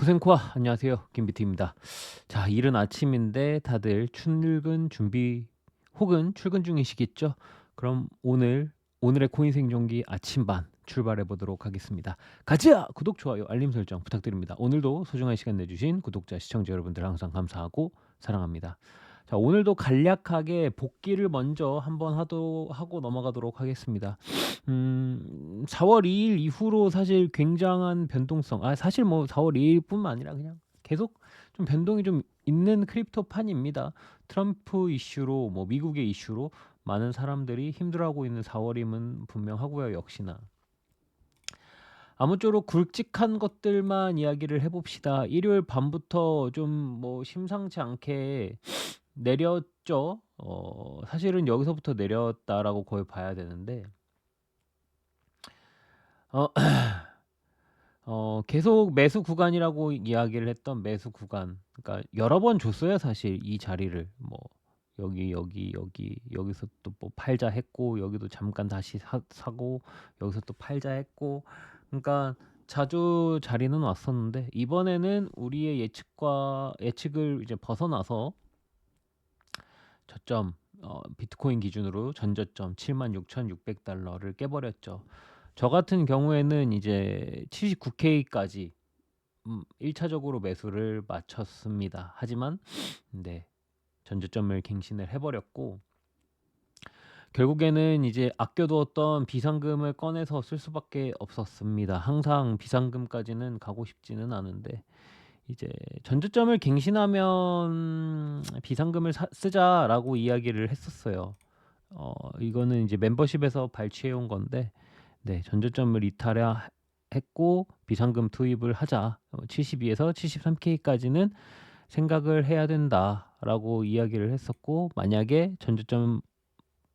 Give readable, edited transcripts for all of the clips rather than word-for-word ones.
구생코아 안녕하세요. 김비트입니다. 자, 이른 아침인데 다들 출근 준비 혹은 출근 중이시겠죠? 그럼 오늘의 코인 생존기 아침반 출발해 보도록 하겠습니다. 가자! 구독, 좋아요, 알림 설정 부탁드립니다. 오늘도 소중한 시간 내주신 구독자, 시청자 여러분들 항상 감사하고 사랑합니다. 자, 오늘도 간략하게 복귀를 먼저 한번 하고 넘어가도록 하겠습니다. 4월 2일 이후로 사실 굉장한 변동성, 사실 뭐 4월 2일뿐만 아니라 그냥 계속 좀 변동이 좀 있는 크립토판입니다. 트럼프 이슈로 뭐 미국의 이슈로 많은 사람들이 힘들어하고 있는 4월임은 분명하고요. 역시나 아무쪼록 굵직한 것들만 이야기를 해봅시다. 일요일 밤부터 좀 뭐 심상치 않게 내렸죠. 사실은 여기서부터 내렸다라고 거의 봐야 되는데 어, 계속 매수 구간이라고 이야기를 했던 매수 구간, 그러니까 여러 번 줬어요 사실 이 자리를. 뭐 여기서 또 뭐 팔자 했고, 여기도 잠깐 다시 사고, 여기서 또 팔자 했고, 그러니까 자주 자리는 왔었는데 이번에는 우리의 예측을 이제 벗어나서 저점, 비트코인 기준으로 전저점 76,600달러를 깨버렸죠. 저 같은 경우에는 이제 79K까지 1차적으로 매수를 마쳤습니다. 하지만 네, 전저점을 갱신을 해버렸고, 결국에는 이제 아껴두었던 비상금을 꺼내서 쓸 수밖에 없었습니다. 항상 비상금까지는 가고 싶지는 않은데 이제 전저점을 갱신하면 비상금을 쓰자라고 이야기를 했었어요. 이거는 이제 멤버십에서 발췌해온 건데, 네, 전저점을 이탈했고 비상금 투입을 하자. 72에서 73K까지는 생각을 해야 된다라고 이야기를 했었고, 만약에 전저점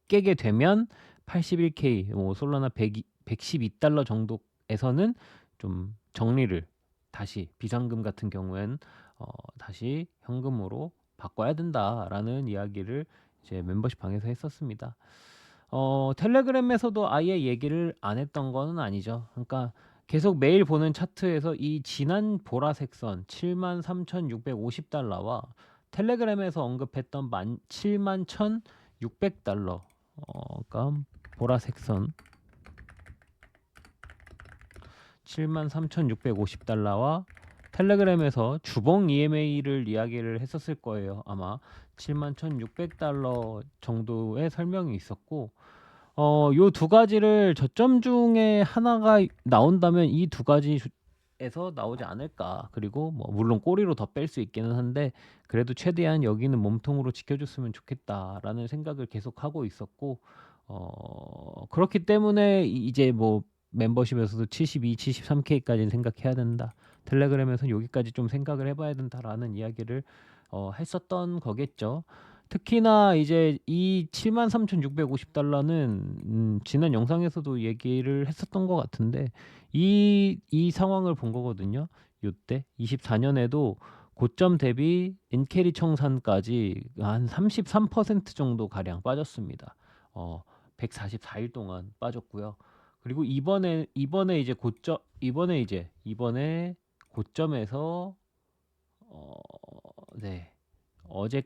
깨게 되면 81K, 뭐 솔라나 112달러 정도에서는 좀 정리를 다시, 비상금 같은 경우엔 다시 현금으로 바꿔야 된다라는 이야기를 이제 멤버십 방에서 했었습니다. 텔레그램에서도 아예 얘기를 안 했던 거는 아니죠. 그러니까 계속 매일 보는 차트에서 이 진한 보라색 선 73,650달러와 텔레그램에서 언급했던 71,600달러, 그러니까 보라색 선 73,650달러와 텔레그램에서 주봉 EMA를 이야기를 했었을 거예요. 아마 71,600달러 정도의 설명이 있었고, 요 두 가지를 저점 중에 하나가 나온다면 이 두 가지에서 나오지 않을까. 그리고 뭐 물론 꼬리로 더 뺄 수 있기는 한데, 그래도 최대한 여기는 몸통으로 지켜줬으면 좋겠다라는 생각을 계속 하고 있었고, 그렇기 때문에 이제 뭐 멤버십에서도 72, 73K까지는 생각해야 된다. 텔레그램에서는 여기까지 좀 생각을 해봐야 된다라는 이야기를 했었던 거겠죠. 특히나 이제 이 73,650달러는 지난 영상에서도 얘기를 했었던 것 같은데, 이 상황을 본 거거든요. 요때 24년에도 고점 대비 엔캐리 청산까지 한 33% 정도 가량 빠졌습니다. 144일 동안 빠졌고요. 그리고 이번에 고점에서 네, 어제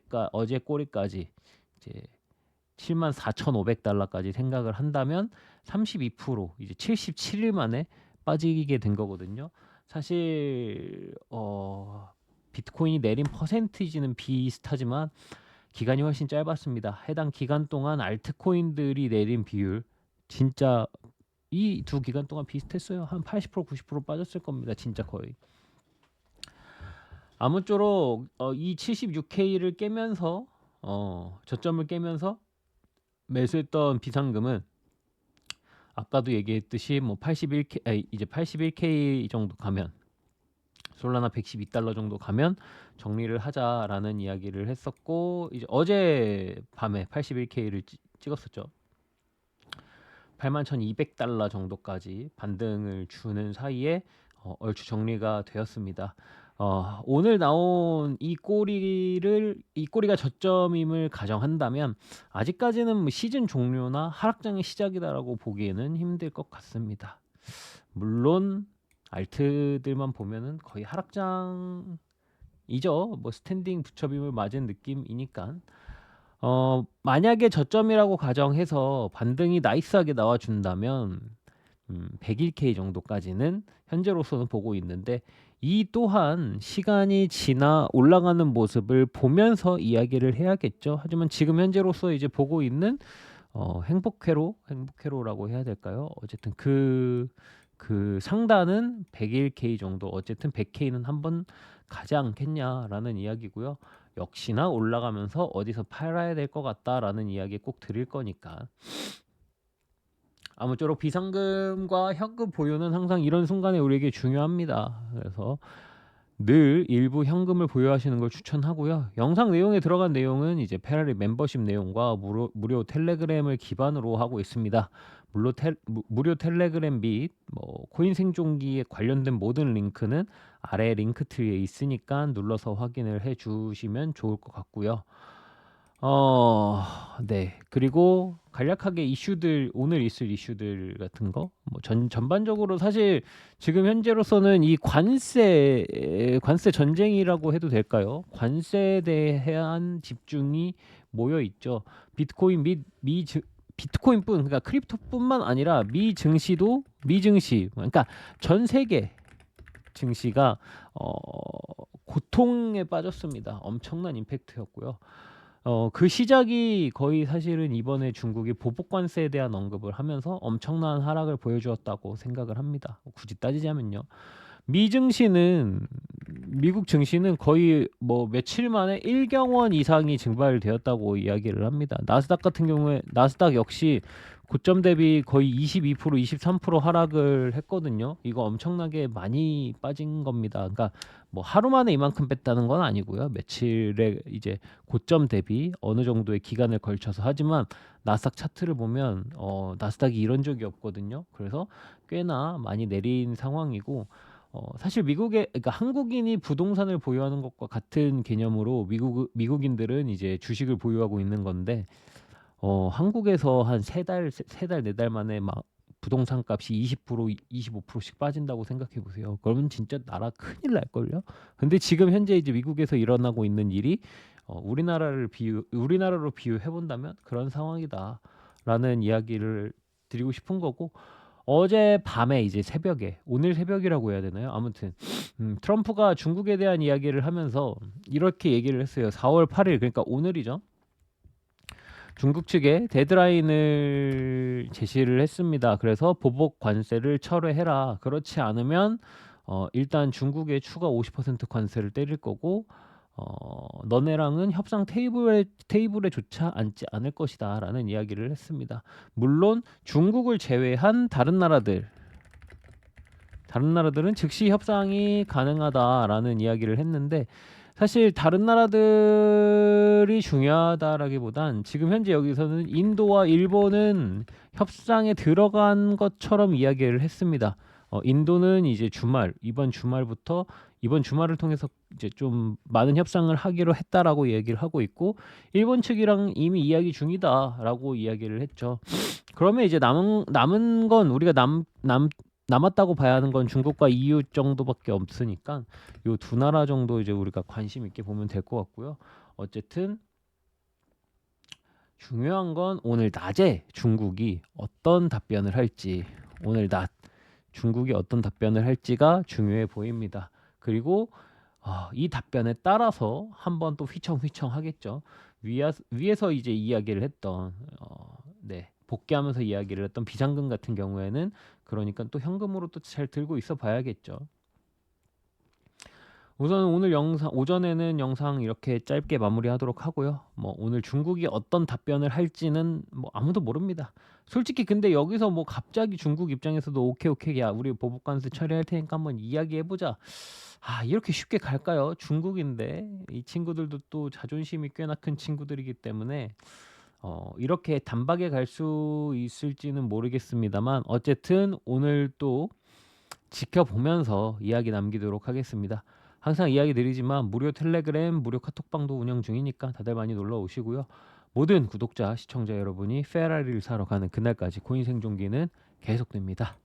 꼬리까지 이제 74,500달러까지 생각을 한다면 32%, 이제 77일 만에 빠지게 된 거거든요. 사실 비트코인이 내린 퍼센티지는 비슷하지만 기간이 훨씬 짧았습니다. 해당 기간 동안 알트코인들이 내린 비율, 진짜 이 두 기간 동안 비슷했어요. 한 80%, 90% 빠졌을 겁니다. 진짜 거의. 아무쪼록 이 76K를 깨면서, 저점을 깨면서 매수했던 비상금은 아까도 얘기했듯이 뭐 81K, 이제 81K 정도 가면, 솔라나 112달러 정도 가면 정리를 하자라는 이야기를 했었고, 이제 어제 밤에 81K를 찍었었죠. 81,200달러 정도까지 반등을 주는 사이에 얼추 정리가 되었습니다. 오늘 나온 이 꼬리가 저점임을 가정한다면 아직까지는 뭐 시즌 종료나 하락장의 시작이다라고 보기에는 힘들 것 같습니다. 물론 알트들만 보면은 거의 하락장이죠. 뭐 스탠딩 부처빔을 맞은 느낌이니까. 만약에 저점이라고 가정해서 반등이 나이스하게 나와준다면 101K 정도까지는 현재로서는 보고 있는데, 이 또한 시간이 지나 올라가는 모습을 보면서 이야기를 해야겠죠. 하지만 지금 현재로서 이제 보고 있는 행복회로라고 해야 될까요? 어쨌든 그 상단은 101K 정도, 어쨌든 100K는 한번 가지 않겠냐라는 이야기고요. 역시나 올라가면서 어디서 팔아야 될 것 같다라는 이야기 꼭 드릴 거니까. 아무쪼록 비상금과 현금 보유는 항상 이런 순간에 우리에게 중요합니다. 그래서 늘 일부 현금을 보유하시는 걸 추천하고요. 영상 내용에 들어간 내용은 이제 페라리 멤버십 내용과 무료 텔레그램을 기반으로 하고 있습니다. 무료 텔레그램 및 코인 생존기에 관련된 모든 링크는 아래 링크트리에 있으니까 눌러서 확인을 해 주시면 좋을 것 같고요. 네. 그리고 간략하게 이슈들, 오늘 있을 이슈들 같은 거, 전반적으로 사실 지금 현재로서는 이 관세 전쟁이라고 해도 될까요? 관세에 대한 집중이 모여 있죠. 비트코인 및 비트코인뿐, 그러니까 크립토뿐만 아니라 미증시, 그러니까 전 세계 증시가 고통에 빠졌습니다. 엄청난 임팩트였고요. 그 시작이 거의 사실은 이번에 중국이 보복 관세에 대한 언급을 하면서 엄청난 하락을 보여주었다고 생각을 합니다. 굳이 따지자면요. 미국 증시는 거의 며칠 만에 1경원 이상이 증발되었다고 이야기를 합니다. 나스닥 같은 경우에, 나스닥 역시 고점 대비 거의 22%, 23% 하락을 했거든요. 이거 엄청나게 많이 빠진 겁니다. 그러니까 하루 만에 이만큼 뺐다는 건 아니고요. 며칠의 이제 고점 대비 어느 정도의 기간을 걸쳐서. 하지만 나스닥 차트를 보면 나스닥이 이런 적이 없거든요. 그래서 꽤나 많이 내린 상황이고, 사실 그러니까 한국인이 부동산을 보유하는 것과 같은 개념으로 미국인들은 이제 주식을 보유하고 있는 건데, 한국에서 한 세 달, 네 달 만에 막 부동산 값이 20%, 25%씩 빠진다고 생각해 보세요. 그러면 진짜 나라 큰일 날걸요? 근데 지금 현재 이제 미국에서 일어나고 있는 일이 우리나라로 비유해 본다면 그런 상황이다라는 이야기를 드리고 싶은 거고, 어제 밤에 이제 새벽에, 오늘 새벽이라고 해야 되나요? 아무튼 트럼프가 중국에 대한 이야기를 하면서 이렇게 얘기를 했어요. 4월 8일, 그러니까 오늘이죠. 중국 측에 데드라인을 제시를 했습니다. 그래서 보복 관세를 철회해라. 그렇지 않으면 일단 중국에 추가 50% 관세를 때릴 거고, 너네랑은 협상 테이블에 조차 앉지 않을 것이다라는 이야기를 했습니다. 물론 중국을 제외한 다른 나라들은 즉시 협상이 가능하다라는 이야기를 했는데, 사실 다른 나라들이 중요하다라기보단 지금 현재 여기서는 인도와 일본은 협상에 들어간 것처럼 이야기를 했습니다. 인도는 이제 이번 주말을 통해서 이제 좀 많은 협상을 하기로 했다라고 얘기를 하고 있고, 일본 측이랑 이미 이야기 중이다라고 이야기를 했죠. 그러면 이제 남은 건 우리가 남았다고 봐야 하는 건 중국과 EU 정도밖에 없으니까 요 두 나라 정도 이제 우리가 관심 있게 보면 될 것 같고요. 어쨌든 중요한 건 오늘 낮에 중국이 어떤 답변을 할지, 중국이 어떤 답변을 할지가 중요해 보입니다. 그리고 이 답변에 따라서 한번 또 휘청휘청 하겠죠. 위에서 이제 이야기를 했던 복귀하면서 이야기를 했던 비상금 같은 경우에는 그러니까 또 현금으로 또 잘 들고 있어 봐야겠죠. 우선 오늘 오전에는 영상 이렇게 짧게 마무리하도록 하고요. 오늘 중국이 어떤 답변을 할지는 아무도 모릅니다. 솔직히 근데 여기서 갑자기 중국 입장에서도 오케이 야 우리 보복관세 처리할 테니까 한번 이야기해보자. 이렇게 쉽게 갈까요? 중국인데 이 친구들도 또 자존심이 꽤나 큰 친구들이기 때문에 이렇게 단박에 갈 수 있을지는 모르겠습니다만, 어쨌든 오늘 또 지켜보면서 이야기 남기도록 하겠습니다. 항상 이야기 드리지만 무료 텔레그램, 무료 카톡방도 운영 중이니까 다들 많이 놀러 오시고요. 모든 구독자, 시청자 여러분이 페라리를 사러 가는 그날까지 코인 생존기는 계속됩니다.